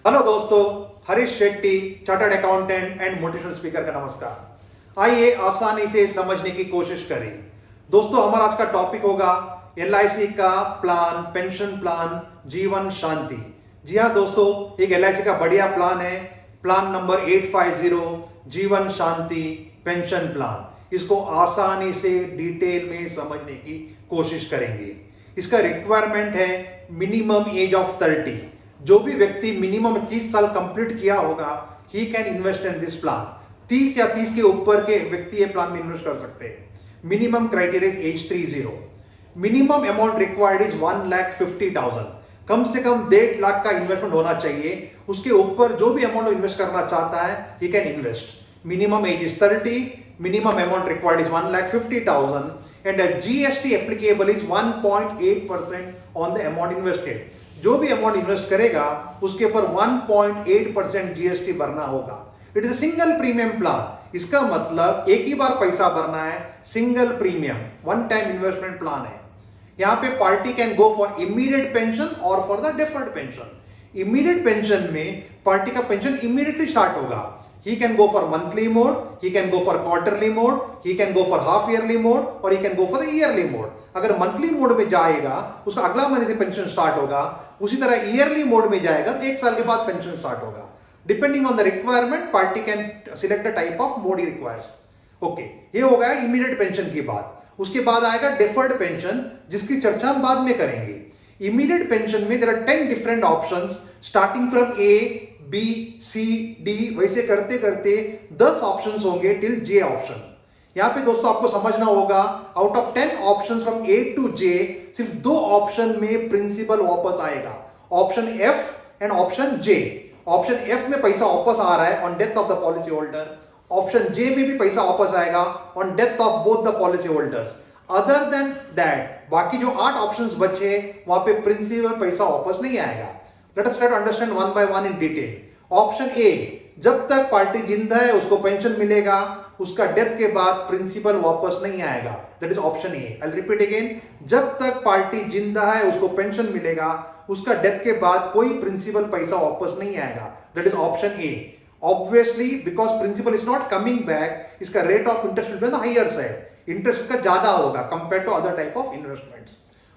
Hello दोस्तों, Harish Shetty, chartered accountant and motivational speaker का नमस्कार। आइए आसानी से समझने की कोशिश करें। दोस्तों, हमारा आज का टॉपिक होगा एलआईसी का प्लान, पेंशन प्लान, जीवन शांति। जी हाँ दोस्तों, एक एलआईसी का बढ़िया प्लान है, प्लान नंबर 850 जीवन शांति पेंशन प्लान। इसको आसानी से डिटेल में समझने की कोशिश करेंगे। इसका रिक्वायरमेंट है मिनिमम एज ऑफ 30। जो भी व्यक्ति मिनिमम 30 साल कंप्लीट किया होगा, ही can invest in this plan. 30 या 30 के ऊपर के व्यक्ति ये प्लान में इन्वेस्ट कर सकते हैं। Minimum criteria is age 30। Minimum amount required is 1,50,000। कम से कम 1.5 लाख का इन्वेस्टमेंट होना चाहिए। उसके ऊपर जो भी अमाउंट इन्वेस्ट करना चाहता है, he can invest. Minimum age is 30, minimum amount required is 1,50,000 and a GST applicable is 1.8% on the amount invested। जो भी अमाउंट इन्वेस्ट करेगा उसके ऊपर 1.8% जीएसटी भरना होगा। It is a single premium plan. इसका मतलब एक ही बार पैसा भरना है, single premium, one time investment plan है। यहां पे party can go for immediate pension और for the deferred pension. Immediate pension में पार्टी का पेंशन इमीडिएटली स्टार्ट होगा। He can go for monthly mode, he can go for quarterly mode, he can go for half yearly mode और he can go for the yearly mode। अगर monthly mode में जाएगा, उसका अगला महीने से pension start होगा। उसी तरह ईयरली मोड में जाएगा तो 1 साल के बाद पेंशन स्टार्ट होगा। Depending on the requirement, party can select the type of mode he requires. Okay, ये हो गया इमीडिएट पेंशन की बात। उसके बाद आएगा डिफर्ड पेंशन, जिसकी चर्चा हम बाद में करेंगे। इमीडिएट पेंशन में there are 10 different options starting from A, B, C, D, वैसे करते करते 10 ऑप्शंस होंगे टिल जे ऑप्शन। यहां पे दोस्तों आपको समझना होगा, out of 10 options from A to J, सिर्फ 2 ऑप्शन में प्रिंसिपल वापस आएगा, option F and option J. Option F में पैसा वापस आ रहा है on death of the policy holder. Option J में भी पैसा वापस आएगा on death of both the policy holders. Other than that बाकी जो 8 ऑप्शंस बचे, वहां पे प्रिंसिपल पैसा वापस नहीं आएगा। Let us try to understand one by one in detail. Option A, जब तक पार्टी जिंदा है उसको पेंशन मिलेगा, उसका डेथ के बाद प्रिंसिपल वापस नहीं आएगा। That is option A. I repeat again, जब तक पार्टी जिंदा है उसको पेंशन मिलेगा, उसका डेथ के बाद कोई प्रिंसिपल पैसा वापस नहीं आएगा। That is option A. Obviously because principal is not coming back, इसका rate of interest will be on the higher side. Interest इसका ज्यादा होगा compare to other type of investments.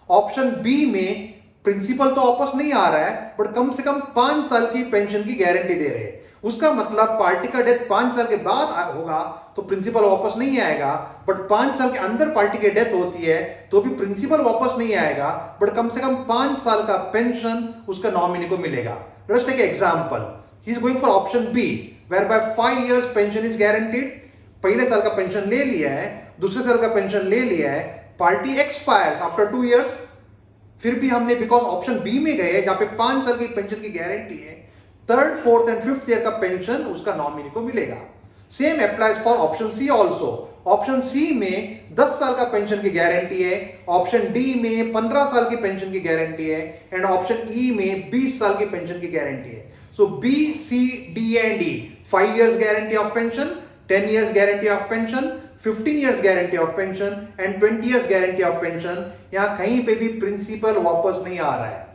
Option B में प्रिंसिपल तो वापस नहीं आ रहा है, बट कम से कम 5 साल की पेंशन की गारंटी दे रहे हैं। उसका मतलब पार्टी का डेथ 5 साल के बाद होगा तो प्रिंसिपल वापस नहीं आएगा, बट 5 साल के अंदर पार्टी की डेथ होती है तो भी प्रिंसिपल वापस नहीं आएगा, बट कम से कम 5 साल का पेंशन उसका नॉमिनी को मिलेगा। Let's take example, he is going for option B whereby 5 years pension is guaranteed. पहले साल का पेंशन ले लिया है, दूसरे साल का पेंशन ले लिया है, पार्टी एक्सपायर्स आफ्टर 2 इयर्स। फिर भी हमने बिकॉज ऑप्शन बी में गए जहां पे 5 साल की पेंशन की गारंटी है, 3rd, 4th and 5th year का पेंशन उसका नॉमिनी को मिलेगा। Same applies for option C also. Option C में 10 साल का पेंशन की गारंटी है, ऑप्शन डी में 15 साल की पेंशन की गारंटी है एंड ऑप्शन ई में 20 साल की पेंशन की गारंटी है। So B, C, D and E, 5 years guarantee of pension, 10 years guarantee of pension, 15 years guarantee of pension and 20 years guarantee of pension। यहां कहीं पे भी प्रिंसिपल वापस नहीं आ रहा है।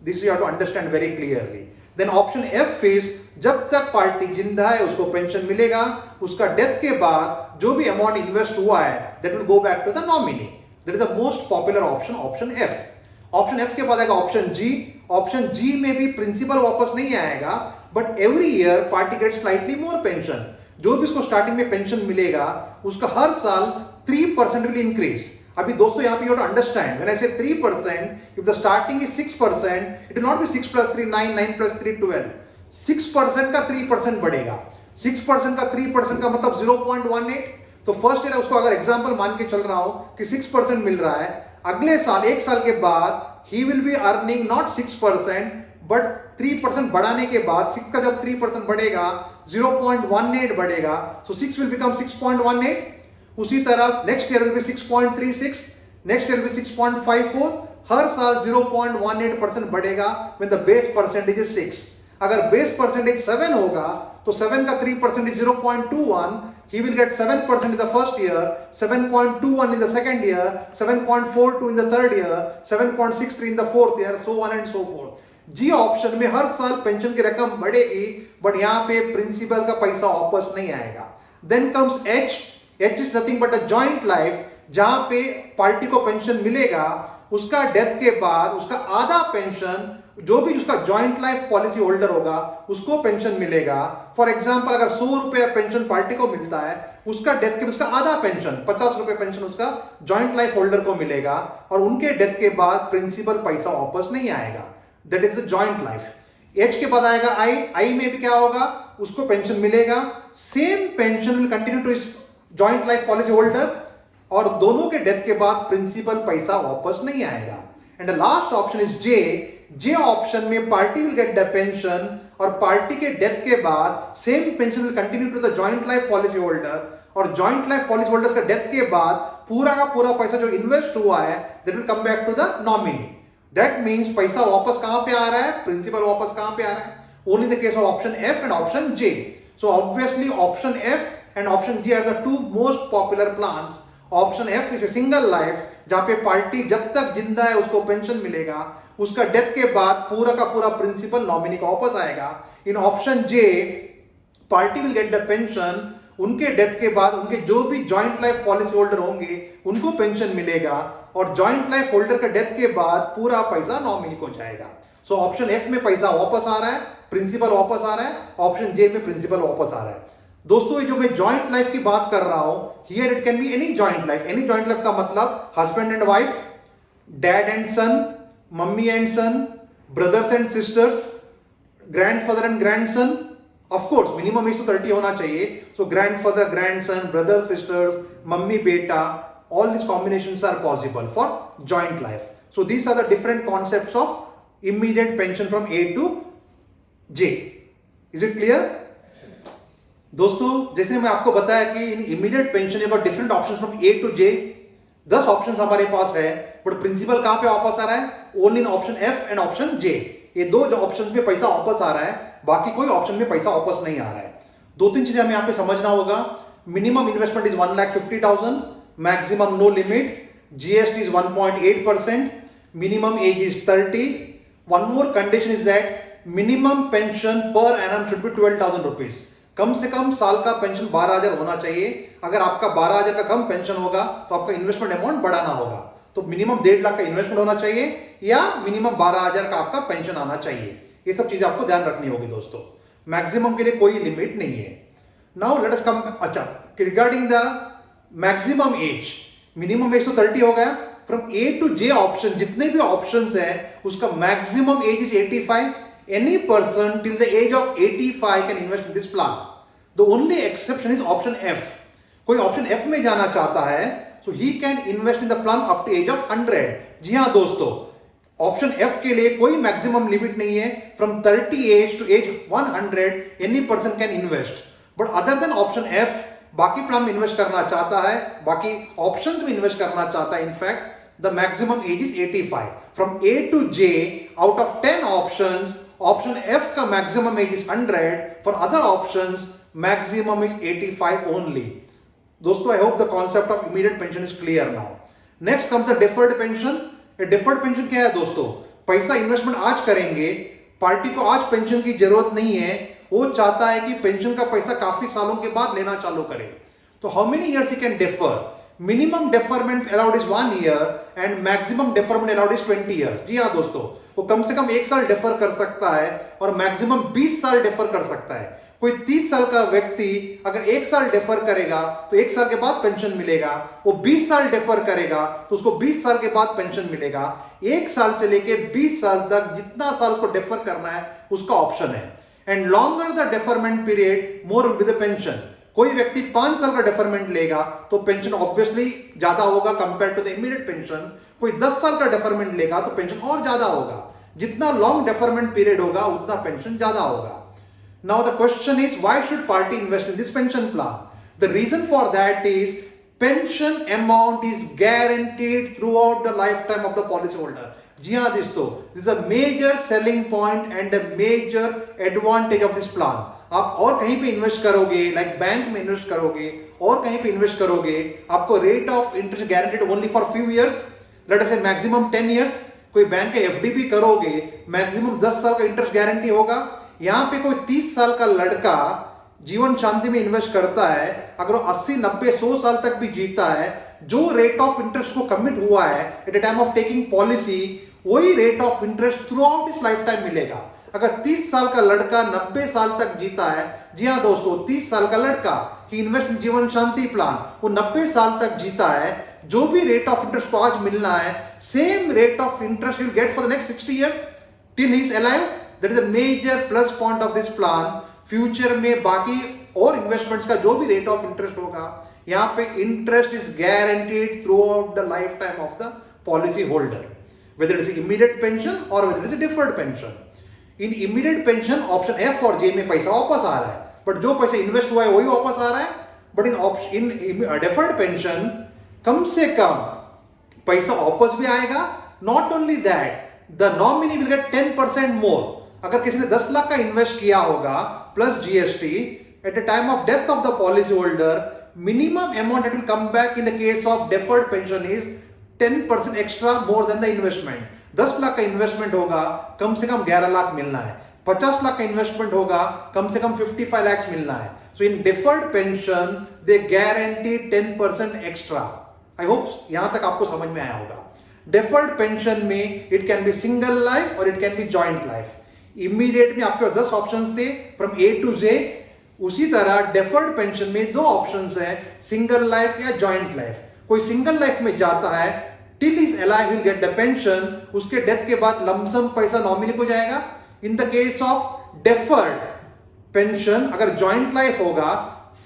This you have to understand very clearly. Then option F is, जब तक पार्टी जिंदा है उसको पेंशन मिलेगा, उसका डेथ के बाद जो भी अमाउंट इन्वेस्ट हुआ है that will go back to the nominee. That is the most popular option, option F. Option F के बाद आएगा ऑप्शन जी। ऑप्शन जी में भी प्रिंसिपल वापस नहीं आएगा, but every year party gets slightly more pension. जो भी उसको स्टार्टिंग में पेंशन मिलेगा उसका हर साल 3% विल इंक्रीज। अभी दोस्तों यहां पे you have to understand, when I say 3%, if the starting is 6%, it will not be 6 + 3 9, 9 + 3 12। 6% का 3% बढ़ेगा। 6% का 3% का मतलब 0.18। तो फर्स्ट ईयर उसको अगर एग्जांपल मान के चल रहा हूं कि 6% मिल रहा है, अगले साल 1 साल के बाद he will be earning not 6%, but 3% बढ़ाने के बाद 6 का जब 3% बढ़ेगा 0.18 बढ़ेगा, सो 6 विल बिकम 6.18। उसी तरह next year will be 6.36, next year will be 6.54। हर साल 0.18% बढ़ेगा when the base percentage is 6। अगर बेस परसेंटेज 7 होगा तो 7 का 3% is 0.21। he will get 7% in the first year, 7.21 in the second year, 7.42 in the third year, 7.63 in the fourth year, so on and so forth. G option में हर साल pension की रकम बढ़ेगी, बट यहां पे प्रिंसिपल का पैसा वापस नहीं आएगा। Then comes H. H is nothing but a joint life, जहां पे पार्टी को पेंशन मिलेगा, उसका डेथ के बाद उसका आधा पेंशन जो भी उसका जॉइंट लाइफ पॉलिसी होल्डर होगा उसको पेंशन मिलेगा। फॉर एग्जांपल अगर 100 रुपए पेंशन पार्टी को मिलता है, उसका डेथ के उसका आधा पेंशन 50 रुपए पेंशन उसका जॉइंट लाइफ होल्डर को मिलेगा, और उनके डेथ के बाद प्रिंसिपल पैसा वापस नहीं आएगा। That is the joint life. H के बाद आएगा आई। आई में भी क्या होगा, उसको पेंशन मिलेगा, same pension will continue to joint life policy holder, और दोनों के डेथ के बाद प्रिंसिपल पैसा वापस नहीं आएगा। And the last option is J. J option में party will get the pension, और पार्टी के डेथ के बाद same pension will continue to the joint life policy holder, और जॉइंट लाइफ पॉलिसी होल्डर्स का डेथ के बाद पूरा का पूरा पैसा जो इन्वेस्ट हुआ है that will come back to the nominee. That means पैसा वापस कहां पे आ रहा है, प्रिंसिपल वापस कहां पे आ रहा है, only in the case of option F and option J. So obviously option F and option J are the two most popular plans. Option F is a single life, जहां पे पार्टी जब तक जिंदा है उसको पेंशन मिलेगा, उसका death के बाद पूरा का पूरा प्रिंसिपल नॉमिनी को वापस आएगा। In option J party will get the pension, उनके डेथ के बाद उनके जो भी जॉइंट लाइफ पॉलिसी होल्डर होंगे उनको पेंशन मिलेगा, और जॉइंट लाइफ होल्डर के डेथ के बाद पूरा पैसा नॉमिनी को जाएगा। सो ऑप्शन एफ में पैसा वापस आ रहा है, प्रिंसिपल वापस आ रहा है, ऑप्शन जे में प्रिंसिपल वापस आ रहा है। दोस्तों ये जो मैं जॉइंट लाइफ की बात कर रहा हूं, here it can be any joint life. Any joint life का मतलब husband and wife, dad and son, mummy and son, brothers and sisters, grandfather and grandson. Of course minimum age तो 30 होना चाहिए। So grandfather, grandson, brother, sisters, mummy, बेटा, all these combinations are possible for joint life. So these are the different concepts of immediate pension from A to J. Is it clear? दोस्तों जैसे मैं आपको बताया कि इन इमीडिएट पेंशन का different options from A to J, 10 options हमारे पास है, बट प्रिंसिपल कहां पे वापस आ रहा है, only in option F and option J. ये दो जो ऑप्शंस में पैसा वापस आ रहा है, बाकी कोई ऑप्शन में पैसा वापस नहीं आ रहा है। 2-3 चीजें हमें यहां पे समझना होगा। Minimum investment is 1,50,000, maximum no limit, GST is 1.8%, minimum age is 30. One more condition is that minimum pension per annum should be 12,000 rupees. कम से कम साल का पेंशन 12,000 होना चाहिए। अगर आपका 12,000 का कम पेंशन होगा तो आपका इन्वेस्टमेंट अमाउंट बढ़ाना होगा। तो मिनिमम 1.5 लाख का इन्वेस्टमेंट होना चाहिए, या मिनिमम 12,000 का आपका पेंशन आना चाहिए। ये सब चीजें आपको ध्यान रखनी होगी दोस्तों। मैक्सिमम के लिए कोई लिमिट नहीं है। नाउ लेट अस कम, अच्छा, regarding the maximum age, minimum age तो 30 हो गया। From A to J option जितने भी ऑप्शंस हैं उसका maximum age is 85। Any person till the age of 85 can invest in this plan. The only exception is option F. कोई option F में जाना चाहता है so he can invest in the plan up to age of 100। जी हां दोस्तों, option F के लिए कोई मैक्सिमम लिमिट नहीं है। From 30 age to age 100 any person can invest. But other than option F, बाकी प्लान में इन्वेस्ट करना चाहता है, बाकी ऑप्शंस में इन्वेस्ट करना चाहता है, in fact the maximum age is 85। From A to J out of 10 options, option F का maximum age is 100। For other options maximum is 85 only. दोस्तों I hope the concept of immediate pension is clear now. Next comes the deferred pension. Deferred pension क्या है दोस्तों? पैसा investment आज करेंगे, party को आज पेंशन की जरूरत नहीं है, वो चाहता है कि पेंशन का पैसा काफी सालों के बाद लेना चालू करे। तो how many years he can defer? Minimum deferment allowed is 1 year and maximum deferment allowed is 20 years. जी हाँ दोस्तों, वो कम से कम 1 साल डिफर कर सकता है और मैक्सिमम 20 साल डिफर कर सकता है। कोई 30 साल का व्यक्ति अगर 1 साल डिफर करेगा तो 1 साल के बाद पेंशन मिलेगा। वो 20 साल डिफर करेगा तो उसको 20 साल के बाद पेंशन मिलेगा। 1 साल से लेके 20 साल तक जितना साल उसको डिफर करना है उसका ऑप्शन है। And longer the deferment period more will be the pension. कोई व्यक्ति 5 साल का डेफरमेंट लेगा तो पेंशन ऑब्वियसली ज्यादा होगा compare to the immediate pension. कोई 10 साल का डेफरमेंट लेगा तो पेंशन और ज्यादा होगा। जितना लॉन्ग डेफरमेंट पीरियड होगा उतना पेंशन ज्यादा होगा। Now the question is, why should party invest in this pension plan? The reason for that is pension amount is guaranteed throughout the lifetime of the policyholder. जी हाँ दोस्तों, this is a major selling point and a major advantage of this plan. आप और कहीं पे invest करोगे, like bank में invest करोगे और कहीं पे इन्वेस्ट करोगे, आपको rate of interest guaranteed only for few years, let us से मैक्सिमम 10 इयर्स। कोई बैंक के एफडी भी करोगे मैक्सिमम 10 साल का इंटरेस्ट गारंटी होगा। यहां पे कोई 30 साल का लड़का जीवन शांति में इन्वेस्ट करता है, अगर वो 80, 90, 100 साल तक भी जीता है, जो रेट ऑफ इंटरेस्ट को कमिट हुआ है at the time of taking policy, वही rate of interest throughout इस लाइफ टाइम मिलेगा। अगर 30 साल का लड़का 90 साल तक जीता है, जी हाँ दोस्तों, 30 साल का लड़का ही इन्वेस्ट इन जीवन शांति प्लान, वो 90 साल तक जीता है, जो भी रेट ऑफ इंटरेस्ट को आज मिलना है, same rate of interest will get for the next 60 years till he is alive. That is a major plus point of this plan. Future में बाकी और इन्वेस्टमेंट्स का जो भी रेट ऑफ इंटरेस्ट होगा, यहां पे interest is guaranteed through out the life time of the policy holder, whether it is immediate pension or whether it is a deferred pension. In immediate pension option F और जे में पैसा वापस आ रहा है, बट जो पैसा इन्वेस्ट हुआ है वही वापस आ रहा है। बट इन डेफर्ड पेंशन कम से कम पैसा वापस भी आएगा। Not only that, the nominee will get 10% मोर। अगर किसी ने 10 लाख का इन्वेस्ट किया होगा plus GST, eight the time of death of the policy holder, minimum amount that will come back in the case of deferred pension is 10% extra more than the investment. 10 lakh का investment होगा, कम से कम 11 लाख मिलना है। 50 लाख का investment होगा, कम से कम 55 lakhs मिलना है। So in deferred pension they guarantee 10% extra. I hope यहां तक आपको समझ में आया होगा। डिफर्ड पेंशन में it can be single life और it can be joint life. Immediate में आपके पास 10 ऑप्शंस थे फ्रॉम ए टू जे। उसी तरह डेफर्ड पेंशन में 2 ऑप्शंस है, सिंगल लाइफ या जॉइंट लाइफ। कोई सिंगल लाइफ में जाता है, till is alive will get the pension, उसके डेथ के बाद लमसम पैसा नॉमिनी को जाएगा। इन the case of deferred pension, अगर जॉइंट लाइफ होगा,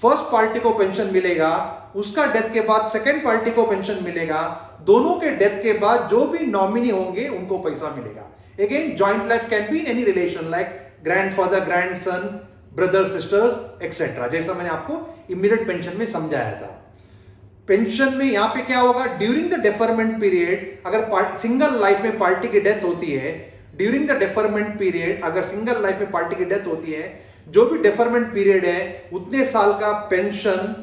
फर्स्ट पार्टी को पेंशन मिलेगा, उसका डेथ के बाद सेकेंड पार्टी को पेंशन मिलेगा, दोनों के डेथ के बाद जो भी नॉमिनी होंगे उनको पैसा मिलेगा। Again joint life can be in any relation like grandfather, grandson, brother, sisters etcetera, जैसा मैंने आपको इमीडिएट पेंशन में समझाया था। पेंशन में यहां पे क्या होगा, ड्यूरिंग द डेफरमेंट पीरियड, अगर सिंगल लाइफ में पार्टी की डेथ होती है, ड्यूरिंग द डेफरमेंट पीरियड अगर सिंगल लाइफ में पार्टी की डेथ होती है, जो भी डेफरमेंट पीरियड है उतने साल का पेंशन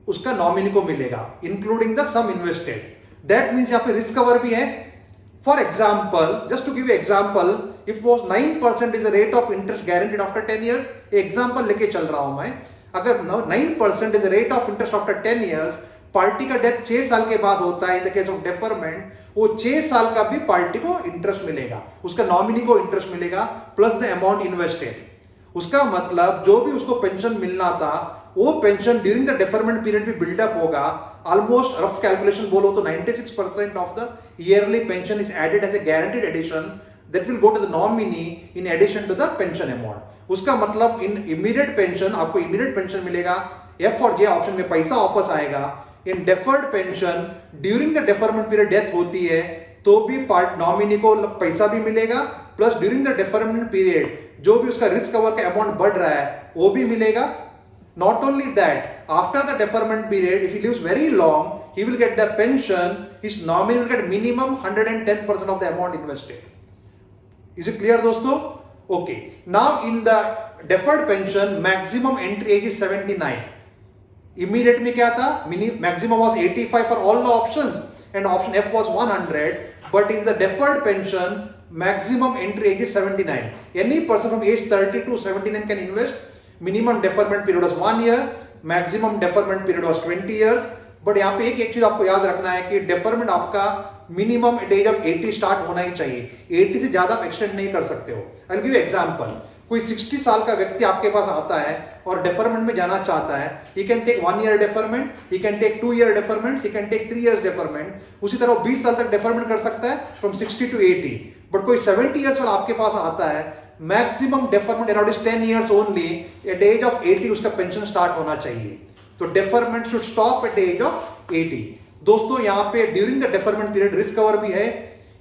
उसका नॉमिनी को मिलेगा, including the sum invested. That means यहां पे रिस्क कवर भी है। For example, just to give example, if was 9% is the rate of interest guaranteed after 10 years, example लेके चल रहा हूं मैं। अगर 9% is the rate of interest after 10 years, party का डेथ 6 साल के बाद होता है, in the case of deferment, वो 6 साल का भी पार्टी को इंटरेस्ट मिलेगा, उसका नॉमिनी को इंटरेस्ट मिलेगा प्लस द अमाउंट इन्वेस्टेड। उसका मतलब जो भी उसको पेंशन मिलना था, वो pension during the deferment period भी बिल्डअप होगा। ऑलमोस्ट रफ कैलकुलेशन बोलो तो 96% of the yearly pension is added as a guaranteed addition that will go to the nominee in addition to the pension amount. उसका मतलब in immediate pension, आपको immediate pension मिलेगा, F और J option में पैसा वापस आएगा। In deferred pension during the deferment period death होती है तो भी पार्ट नॉमिनी को पैसा भी मिलेगा, plus during the deferment period जो भी उसका रिस्क कवर का अमाउंट बढ़ रहा है वो भी मिलेगा। Not only that, after the deferment period if he lives very long, he will get the pension, his nominee will get minimum 110% of the amount invested. Is it clear दोस्तों? Okay. Now in the deferred pension, maximum entry age is 79. Immediate में क्या था? Maximum was 85 for all the options and option F was 100. But in the deferred pension, maximum entry age is 79. Any person from age 30 to 79 can invest. Minimum deferment period was 1 year. Maximum deferment period was 20 years. But यहाँ पे एक चीज आपको याद रखना है कि deferment आपका minimum at age of 80 start होना ही चाहिए। 80 से ज्यादा आप एक्सटेंड नहीं कर सकते हो। आई विल गिव एग्जांपल, कोई 60 साल का व्यक्ति आपके पास आता है और डेफरमेंट में जाना चाहता है, he can take 1 year deferment, he can take 2 year deferment, he can take 3 years deferment. उसी तरह 20 साल तक डेफरमेंट कर सकता है फ्रॉम 60 to 80। बट कोई 70 years वाला आपके पास आता है, maximum deferment around is 10 years only, at age of 80 उसका पेंशन स्टार्ट होना चाहिए। तो deferment should stop at age of 80। दोस्तों यहाँ पे during the deferment period risk cover भी है।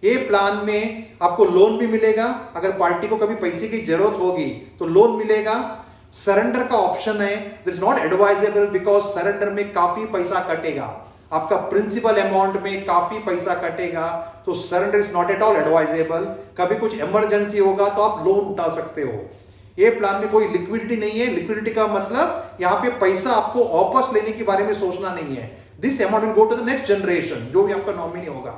ये प्लान में आपको लोन भी मिलेगा, अगर पार्टी को कभी पैसे की जरूरत होगी तो लोन मिलेगा। सरेंडर का ऑप्शन है, this not advisable because surrender में काफी पैसा कटेगा, आपका प्रिंसिपल अमाउंट में काफी पैसा कटेगा, तो surrender is not at all advisable. कभी कुछ इमरजेंसी होगा तो आप लोन उठा सकते हो। ये प्लान में कोई लिक्विडिटी नहीं है। लिक्विडिटी का मतलब यहाँ पे पैसा आपको वापस लेने के बारे में सोचना नहीं है। This amount will go to the next generation, जो भी आपका नॉमिनी होगा।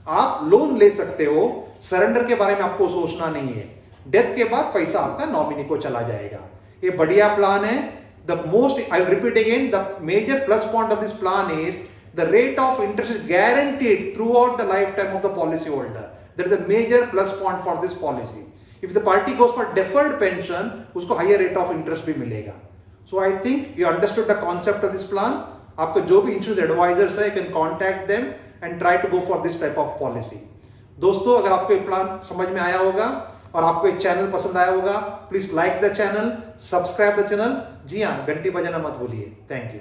आप लोन ले सकते हो, सरेंडर के बारे में आपको सोचना नहीं है। डेथ के बाद पैसा आपका नॉमिनी को चला जाएगा। ये बढ़िया प्लान है। The most, I repeat again, the major plus point of this plan is the rate of interest is guaranteed throughout the lifetime of the policy holder. That is a major plus point for this policy. If the party goes for deferred pension, उसको higher rate of interest भी मिलेगा. So I think you understood the concept of this plan. आपको जो भी insurance advisors है, you can contact them and try to go for this type of policy. दोस्तों, अगर आपको ये प्लान समझ में आया होगा और आपको ये चैनल पसंद आया होगा, please like the channel, subscribe the channel. जी हाँ, घंटी बजाना मत भूलिए। Thank you.